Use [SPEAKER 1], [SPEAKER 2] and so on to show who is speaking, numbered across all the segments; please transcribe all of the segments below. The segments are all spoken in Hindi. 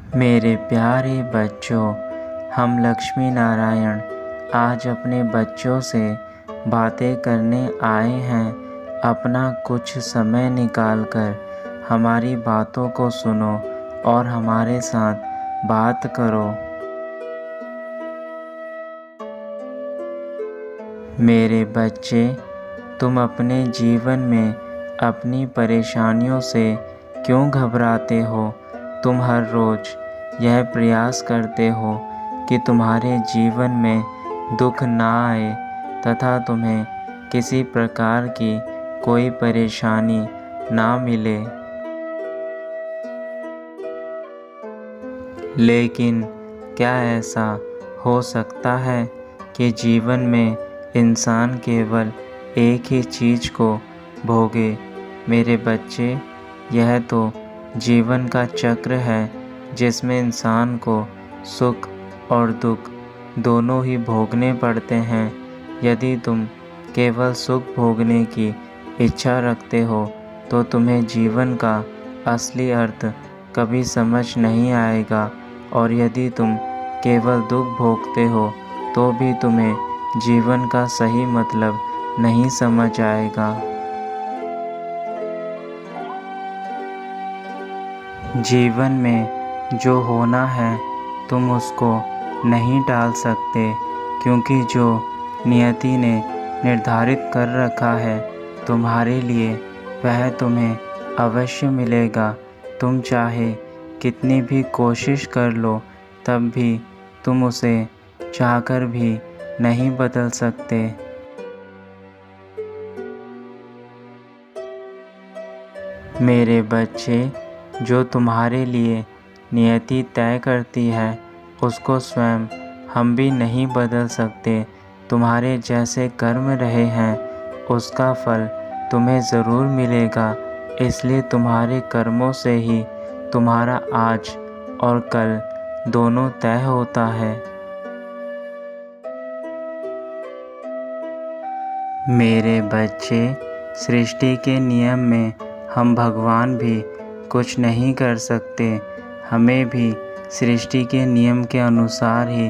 [SPEAKER 1] मेरे प्यारे बच्चों, हम लक्ष्मी नारायण आज अपने बच्चों से बातें करने आए हैं। अपना कुछ समय निकालकर हमारी बातों को सुनो और हमारे साथ बात करो। मेरे बच्चे, तुम अपने जीवन में अपनी परेशानियों से क्यों घबराते हो? तुम हर रोज़ यह प्रयास करते हो कि तुम्हारे जीवन में दुख ना आए तथा तुम्हें किसी प्रकार की कोई परेशानी ना मिले। लेकिन क्या ऐसा हो सकता है कि जीवन में इंसान केवल एक ही चीज़ को भोगे? मेरे बच्चे, यह तो जीवन का चक्र है जिसमें इंसान को सुख और दुख दोनों ही भोगने पड़ते हैं। यदि तुम केवल सुख भोगने की इच्छा रखते हो तो तुम्हें जीवन का असली अर्थ कभी समझ नहीं आएगा, और यदि तुम केवल दुख भोगते हो तो भी तुम्हें जीवन का सही मतलब नहीं समझ आएगा। जीवन में जो होना है तुम उसको नहीं टाल सकते, क्योंकि जो नियति ने निर्धारित कर रखा है तुम्हारे लिए वह तुम्हें अवश्य मिलेगा। तुम चाहे कितनी भी कोशिश कर लो तब भी तुम उसे चाहकर भी नहीं बदल सकते। मेरे बच्चे, जो तुम्हारे लिए नियति तय करती है उसको स्वयं हम भी नहीं बदल सकते। तुम्हारे जैसे कर्म रहे हैं उसका फल तुम्हें ज़रूर मिलेगा, इसलिए तुम्हारे कर्मों से ही तुम्हारा आज और कल दोनों तय होता है। मेरे बच्चे, सृष्टि के नियम में हम भगवान भी कुछ नहीं कर सकते। हमें भी सृष्टि के नियम के अनुसार ही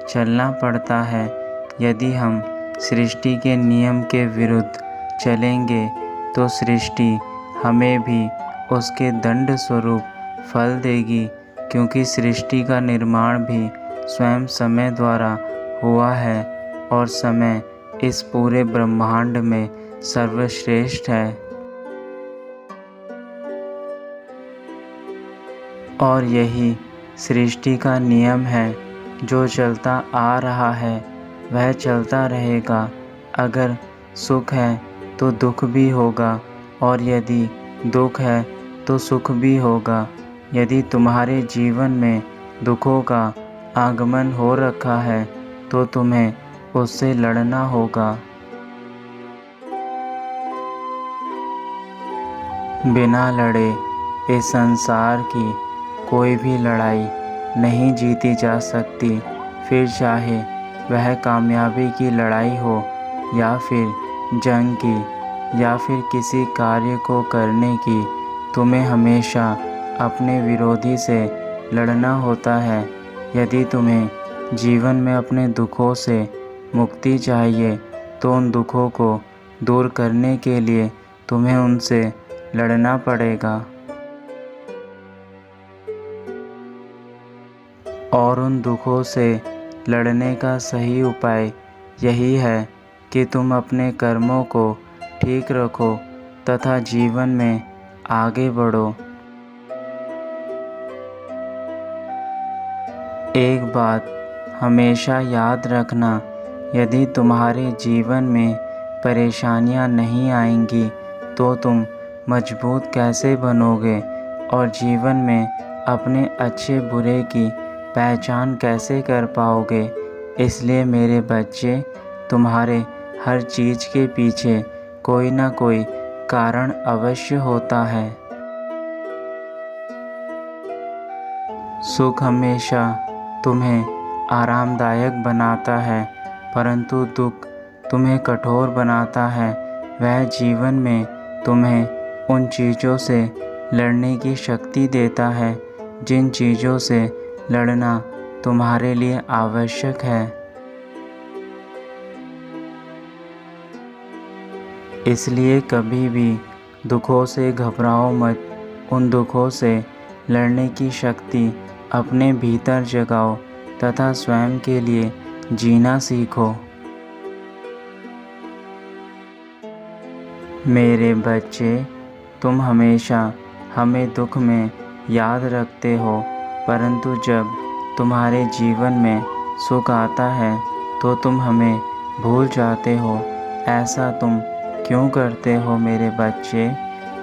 [SPEAKER 1] चलना पड़ता है। यदि हम सृष्टि के नियम के विरुद्ध चलेंगे तो सृष्टि हमें भी उसके दंड स्वरूप फल देगी, क्योंकि सृष्टि का निर्माण भी स्वयं समय द्वारा हुआ है और समय इस पूरे ब्रह्मांड में सर्वश्रेष्ठ है। और यही सृष्टि का नियम है, जो चलता आ रहा है वह चलता रहेगा। अगर सुख है तो दुख भी होगा, और यदि दुख है तो सुख भी होगा। यदि तुम्हारे जीवन में दुखों का आगमन हो रखा है तो तुम्हें उससे लड़ना होगा। बिना लड़े इस संसार की कोई भी लड़ाई नहीं जीती जा सकती। फिर चाहे वह कामयाबी की लड़ाई हो या फिर जंग की या फिर किसी कार्य को करने की, तुम्हें हमेशा अपने विरोधी से लड़ना होता है। यदि तुम्हें जीवन में अपने दुखों से मुक्ति चाहिए तो उन दुखों को दूर करने के लिए तुम्हें उनसे लड़ना पड़ेगा। और उन दुखों से लड़ने का सही उपाय यही है कि तुम अपने कर्मों को ठीक रखो तथा जीवन में आगे बढ़ो। एक बात हमेशा याद रखना, यदि तुम्हारे जीवन में परेशानियां नहीं आएंगी तो तुम मजबूत कैसे बनोगे और जीवन में अपने अच्छे बुरे की पहचान कैसे कर पाओगे। इसलिए मेरे बच्चे, तुम्हारे हर चीज़ के पीछे कोई ना कोई कारण अवश्य होता है। सुख हमेशा तुम्हें आरामदायक बनाता है, परंतु दुख तुम्हें कठोर बनाता है। वह जीवन में तुम्हें उन चीज़ों से लड़ने की शक्ति देता है जिन चीज़ों से लड़ना तुम्हारे लिए आवश्यक है। इसलिए कभी भी दुखों से घबराओ मत। उन दुखों से लड़ने की शक्ति अपने भीतर जगाओ तथा स्वयं के लिए जीना सीखो। मेरे बच्चे, तुम हमेशा हमें दुख में याद रखते हो, परंतु जब तुम्हारे जीवन में सुख आता है तो तुम हमें भूल जाते हो। ऐसा तुम क्यों करते हो मेरे बच्चे?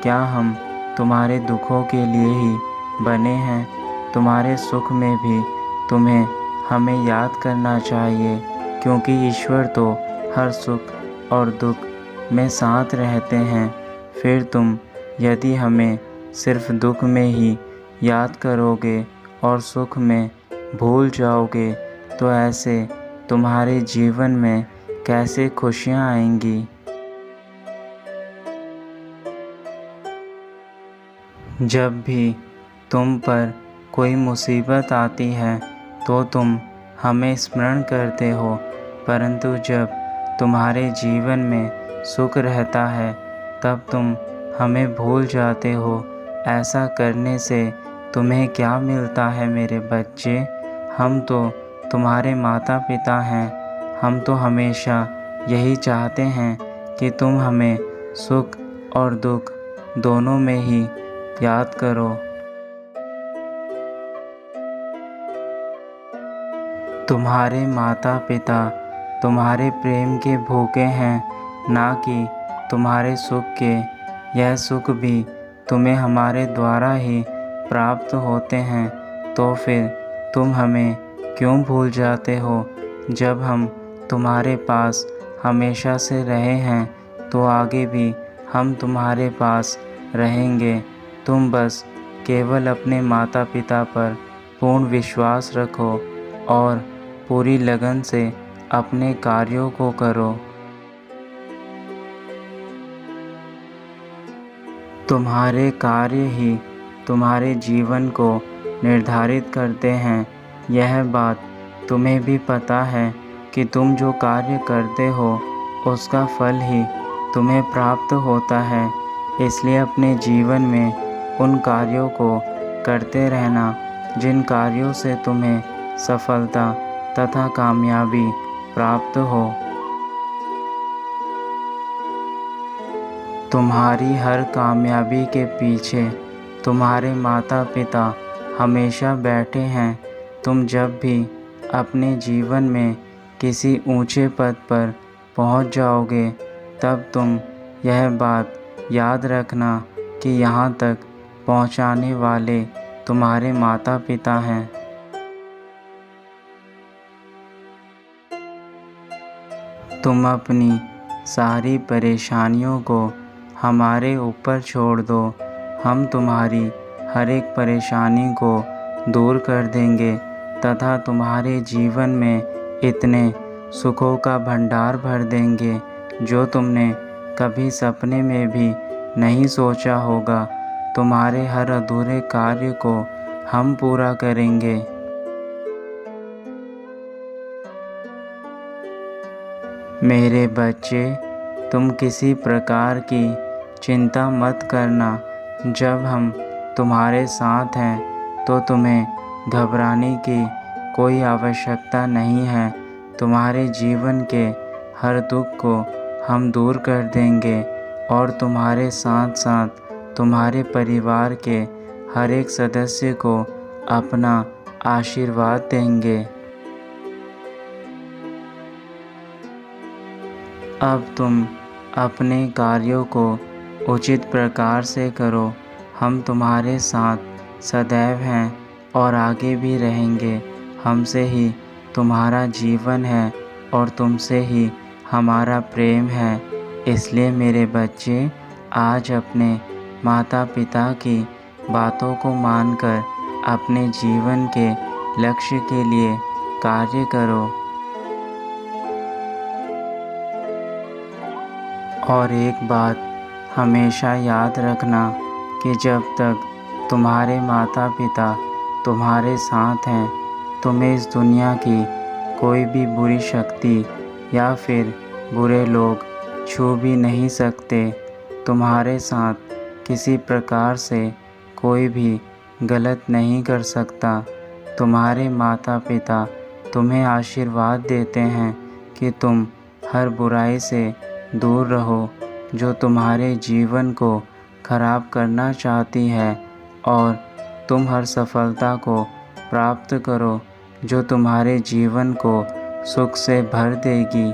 [SPEAKER 1] क्या हम तुम्हारे दुखों के लिए ही बने हैं? तुम्हारे सुख में भी तुम्हें हमें याद करना चाहिए, क्योंकि ईश्वर तो हर सुख और दुख में साथ रहते हैं। फिर तुम यदि हमें सिर्फ दुख में ही याद करोगे और सुख में भूल जाओगे तो ऐसे तुम्हारे जीवन में कैसे खुशियाँ आएंगी? जब भी तुम पर कोई मुसीबत आती है तो तुम हमें स्मरण करते हो, परंतु जब तुम्हारे जीवन में सुख रहता है तब तुम हमें भूल जाते हो। ऐसा करने से तुम्हें क्या मिलता है मेरे बच्चे? हम तो तुम्हारे माता पिता हैं। हम तो हमेशा यही चाहते हैं कि तुम हमें सुख और दुख दोनों में ही याद करो। तुम्हारे माता पिता तुम्हारे प्रेम के भूखे हैं, ना कि तुम्हारे सुख के। यह सुख भी तुम्हें हमारे द्वारा ही प्राप्त होते हैं। तो फिर तुम हमें क्यों भूल जाते हो? जब हम तुम्हारे पास हमेशा से रहे हैं तो आगे भी हम तुम्हारे पास रहेंगे। तुम बस केवल अपने माता पिता पर पूर्ण विश्वास रखो और पूरी लगन से अपने कार्यों को करो। तुम्हारे कार्य ही तुम्हारे जीवन को निर्धारित करते हैं। यह बात तुम्हें भी पता है कि तुम जो कार्य करते हो उसका फल ही तुम्हें प्राप्त होता है। इसलिए अपने जीवन में उन कार्यों को करते रहना जिन कार्यों से तुम्हें सफलता तथा कामयाबी प्राप्त हो। तुम्हारी हर कामयाबी के पीछे तुम्हारे माता पिता हमेशा बैठे हैं। तुम जब भी अपने जीवन में किसी ऊंचे पद पर पहुंच जाओगे तब तुम यह बात याद रखना कि यहाँ तक पहुँचाने वाले तुम्हारे माता पिता हैं। तुम अपनी सारी परेशानियों को हमारे ऊपर छोड़ दो। हम तुम्हारी हर एक परेशानी को दूर कर देंगे तथा तुम्हारे जीवन में इतने सुखों का भंडार भर देंगे जो तुमने कभी सपने में भी नहीं सोचा होगा। तुम्हारे हर अधूरे कार्य को हम पूरा करेंगे। मेरे बच्चे, तुम किसी प्रकार की चिंता मत करना। जब हम तुम्हारे साथ हैं तो तुम्हें घबराने की कोई आवश्यकता नहीं है। तुम्हारे जीवन के हर दुख को हम दूर कर देंगे और तुम्हारे साथ साथ तुम्हारे परिवार के हर एक सदस्य को अपना आशीर्वाद देंगे। अब तुम अपने कार्यों को उचित प्रकार से करो। हम तुम्हारे साथ सदैव हैं और आगे भी रहेंगे। हमसे ही तुम्हारा जीवन है और तुमसे ही हमारा प्रेम है। इसलिए मेरे बच्चे, आज अपने माता पिता की बातों को मानकर अपने जीवन के लक्ष्य के लिए कार्य करो। और एक बात हमेशा याद रखना कि जब तक तुम्हारे माता पिता तुम्हारे साथ हैं। तुम्हें इस दुनिया की कोई भी बुरी शक्ति या फिर बुरे लोग छू भी नहीं सकते। तुम्हारे साथ किसी प्रकार से कोई भी गलत नहीं कर सकता। तुम्हारे माता पिता तुम्हें आशीर्वाद देते हैं कि तुम हर बुराई से दूर रहो जो तुम्हारे जीवन को खराब करना चाहती है, और तुम हर सफलता को प्राप्त करो जो तुम्हारे जीवन को सुख से भर देगी।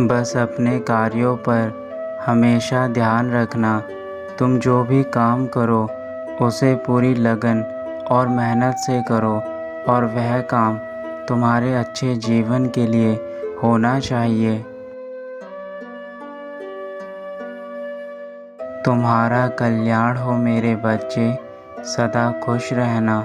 [SPEAKER 1] बस अपने कार्यों पर हमेशा ध्यान रखना। तुम जो भी काम करो उसे पूरी लगन और मेहनत से करो, और वह काम तुम्हारे अच्छे जीवन के लिए होना चाहिए। तुम्हारा कल्याण हो मेरे बच्चे, सदा खुश रहना।